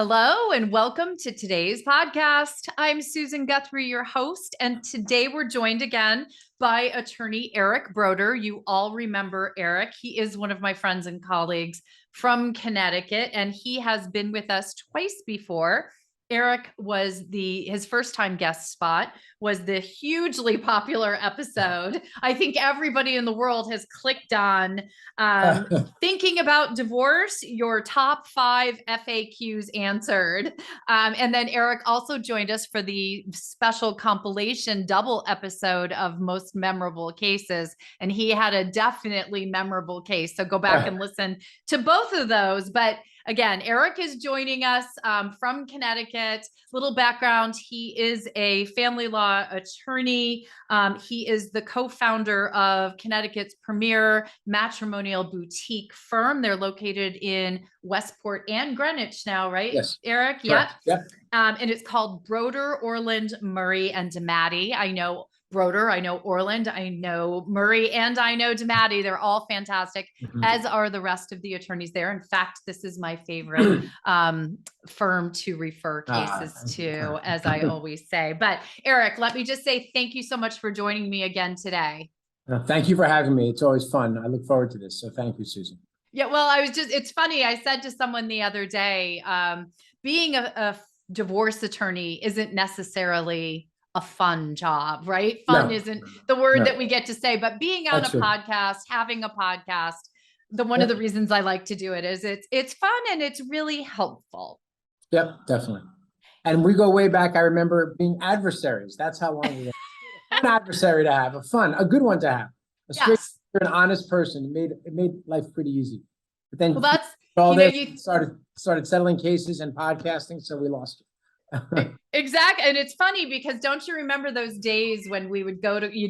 Hello and welcome to today's podcast. I'm Susan Guthrie, your host, and today we're joined again by Attorney Eric Broder. You all remember Eric. He is one of my friends and colleagues from Connecticut, and he has been with us twice before. Eric was his first time guest spot was the hugely popular episode. I think everybody in the world has clicked on thinking about divorce, your top 5 FAQs answered. And then Eric also joined us for the special compilation double episode of most memorable cases. And he had a definitely memorable case. So go back and listen to both of those. But again, Eric is joining us from Connecticut. Little background, he is a family law attorney. He is the co-founder of Connecticut's premier matrimonial boutique firm. They're located in Westport and Greenwich now, right? Yes. Eric? Correct. Yep. And it's called Broder, Orland, Murray, and DeMattie. I know Broder, I know Orland, I know Murray, and I know DeMattie. They're all fantastic, as are the rest of the attorneys there. In fact, this is my favorite firm to refer cases to, as I always say. But Eric, let me just say thank you so much for joining me again today. Thank you for having me. It's always fun. I look forward to this. So thank you, Susan. Yeah, well, it's funny. I said to someone the other day, being a divorce attorney isn't necessarily a fun job, right? Fun isn't the word that we get to say, but being on a podcast, having a podcast, one of the reasons I like to do it is it's fun and it's really helpful. Yep, definitely. And we go way back. I remember being adversaries. That's how long we were. An adversary to have, a good one to have. You're an honest person. It made life pretty easy. But then you started settling cases and podcasting, so we lost you. Exactly. And it's funny because don't you remember those days when you'd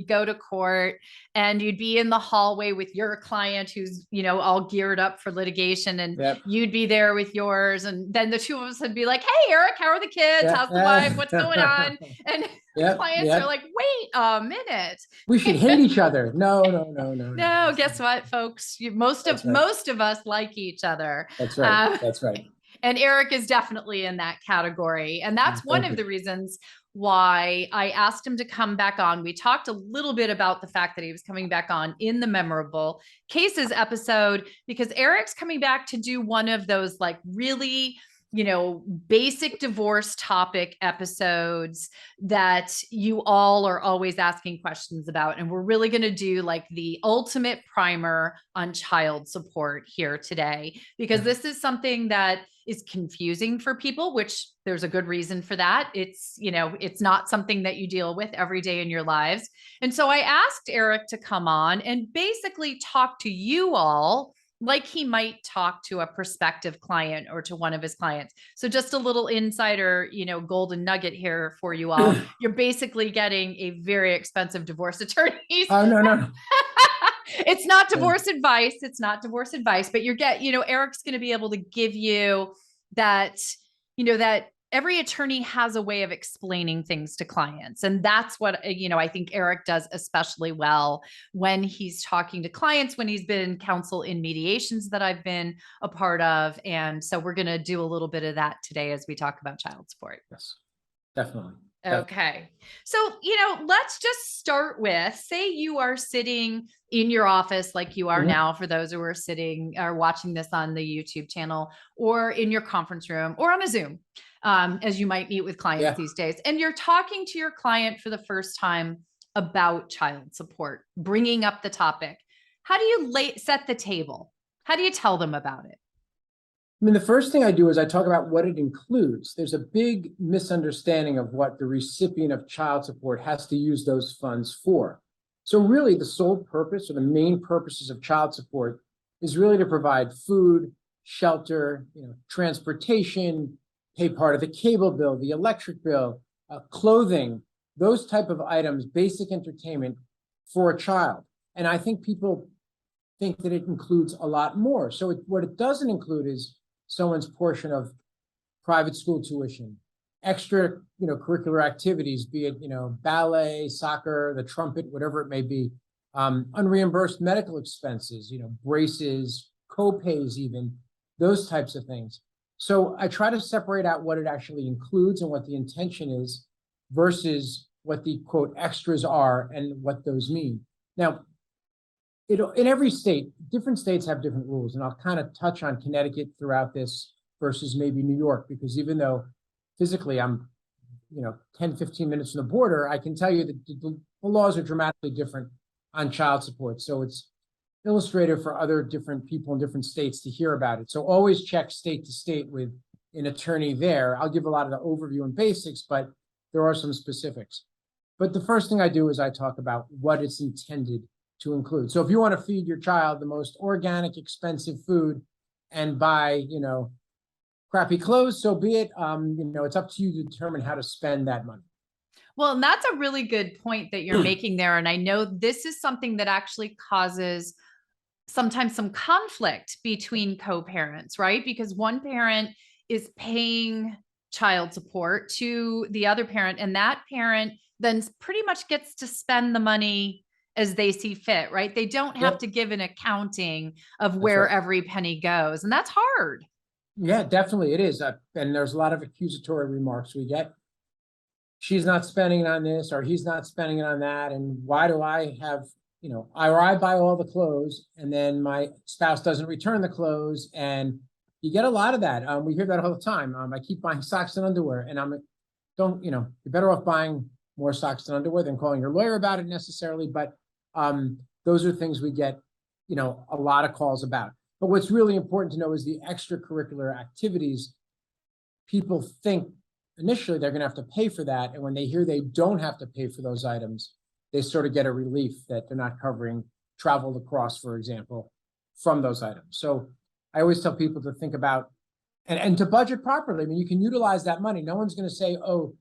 go to court and you'd be in the hallway with your client who's, all geared up for litigation, and you'd be there with yours. And then the two of us would be like, hey, Eric, how are the kids? How's the wife? What's going on? And clients are like, wait a minute. We should hate each other. No. No, guess what, folks? Most of us like each other. That's right. That's right. And Eric is definitely in that category. And that's one of the reasons why I asked him to come back on. We talked a little bit about the fact that he was coming back on in the memorable cases episode, because Eric's coming back to do one of those like really, basic divorce topic episodes that you all are always asking questions about. And we're really going to do like the ultimate primer on child support here today, because this is something that is confusing for people, which there's a good reason for that. It's, it's not something that you deal with every day in your lives. And so I asked Eric to come on and basically talk to you all like he might talk to a prospective client or to one of his clients. So just a little insider, golden nugget here for you all. You're basically getting a very expensive divorce attorney. Oh, no. It's not divorce advice. It's not divorce advice, but Eric's going to be able to give you that, that every attorney has a way of explaining things to clients. And that's what, I think Eric does especially well when he's talking to clients, when he's been counsel in mediations that I've been a part of. And so we're going to do a little bit of that today as we talk about child support. Yes, definitely. Okay. So, let's just start with, say you are sitting in your office like you are now, for those who are sitting or watching this on the YouTube channel, or in your conference room or on a Zoom, as you might meet with clients these days. And you're talking to your client for the first time about child support, bringing up the topic. How do you set the table? How do you tell them about it? I mean, the first thing I do is I talk about what it includes. There's a big misunderstanding of what the recipient of child support has to use those funds for. So really the sole purpose or the main purposes of child support is really to provide food, shelter, transportation, pay part of the cable bill, the electric bill, clothing, those type of items, basic entertainment for a child. And I think people think that it includes a lot more. So what it doesn't include is someone's portion of private school tuition, extra, curricular activities, be it, ballet, soccer, the trumpet, whatever it may be, unreimbursed medical expenses, braces, co-pays even, those types of things. So I try to separate out what it actually includes and what the intention is versus what the quote extras are and what those mean. Now, in every state, different states have different rules, and I'll kind of touch on Connecticut throughout this versus maybe New York, because even though physically I'm, 10, 15 minutes from the border, I can tell you that the laws are dramatically different on child support. So it's illustrative for other different people in different states to hear about it. So always check state to state with an attorney there. I'll give a lot of the overview and basics, but there are some specifics. But the first thing I do is I talk about what it's intended to include. So if you want to feed your child the most organic, expensive food and buy, crappy clothes, so be it. It's up to you to determine how to spend that money. Well, and that's a really good point that you're making there. And I know this is something that actually causes sometimes some conflict between co-parents, right? Because one parent is paying child support to the other parent, and that parent then pretty much gets to spend the money as they see fit, right? They don't have to give an accounting of where every penny goes. And that's hard. Yeah, definitely it is. And there's a lot of accusatory remarks we get. She's not spending it on this, or he's not spending it on that. And why do I have, I buy all the clothes and then my spouse doesn't return the clothes. And you get a lot of that. We hear that all the time. I keep buying socks and underwear, and you're better off buying more socks and underwear than calling your lawyer about it necessarily. But those are things we get, a lot of calls about. But what's really important to know is the extracurricular activities. People think initially they're going to have to pay for that. And when they hear they don't have to pay for those items, they sort of get a relief that they're not covering travel across, for example, from those items. So I always tell people to think about and to budget properly. I mean, you can utilize that money. No one's going to say, oh,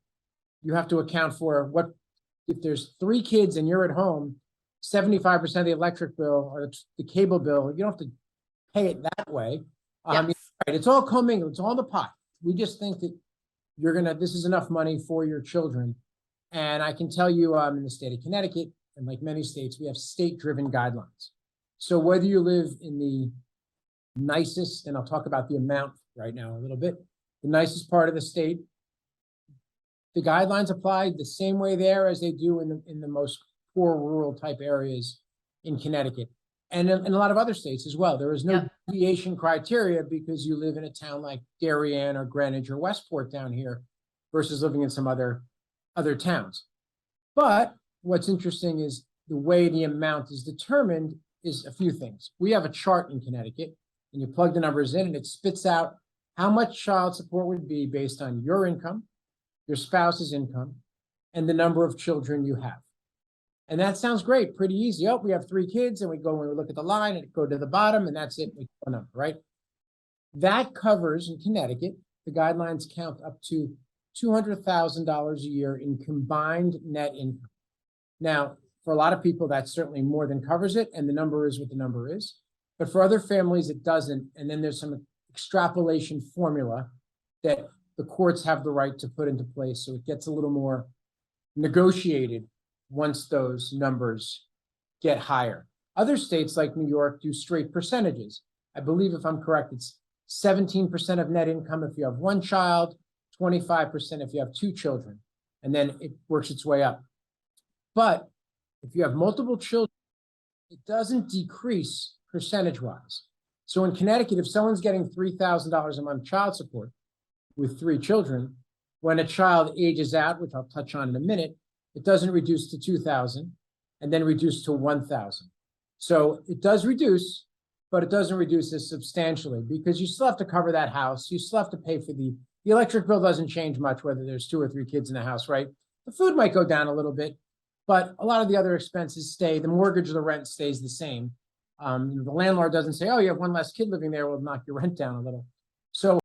you have to account for what if there's 3 kids and you're at home, 75% of the electric bill or the cable bill, you don't have to pay it that way. Yes. Right, it's all commingled, it's all in the pot. We just think that this is enough money for your children. And I can tell you in the state of Connecticut, and like many states, we have state-driven guidelines. So whether you live in the nicest, and I'll talk about the amount right now a little bit, the nicest part of the state, the guidelines apply the same way there as they do in the most poor rural type areas in Connecticut. And in a lot of other states as well. There is no deviation criteria because you live in a town like Darien or Greenwich or Westport down here versus living in some other towns. But what's interesting is the way the amount is determined is a few things. We have a chart in Connecticut, and you plug the numbers in and it spits out how much child support would be based on your income, your spouse's income, and the number of children you have. And that sounds great, pretty easy. Oh, we have 3 kids, and we look at the line and go to the bottom, and that's it. We get a number, right? That covers in Connecticut, the guidelines count up to $200,000 a year in combined net income. Now, for a lot of people, that certainly more than covers it, and the number is what the number is. But for other families, it doesn't. And then there's some extrapolation formula that the courts have the right to put into place, so it gets a little more negotiated once those numbers get higher. Other states like New York do straight percentages. I believe, if I'm correct, it's 17% of net income if you have 1 child, 25% if you have 2 children, and then it works its way up. But if you have multiple children, it doesn't decrease percentage-wise. So in Connecticut, if someone's getting $3,000 a month child support with 3 children, when a child ages out, which I'll touch on in a minute, it doesn't reduce to $2,000 and then reduce to $1,000. So it does reduce, but it doesn't reduce as substantially because you still have to cover that house. You still have to pay for the electric bill doesn't change much whether there's 2 or 3 kids in the house, right? The food might go down a little bit, but a lot of the other expenses stay. The mortgage or the rent stays the same. The landlord doesn't say, oh, you have 1 less kid living there, will knock your rent down a little. So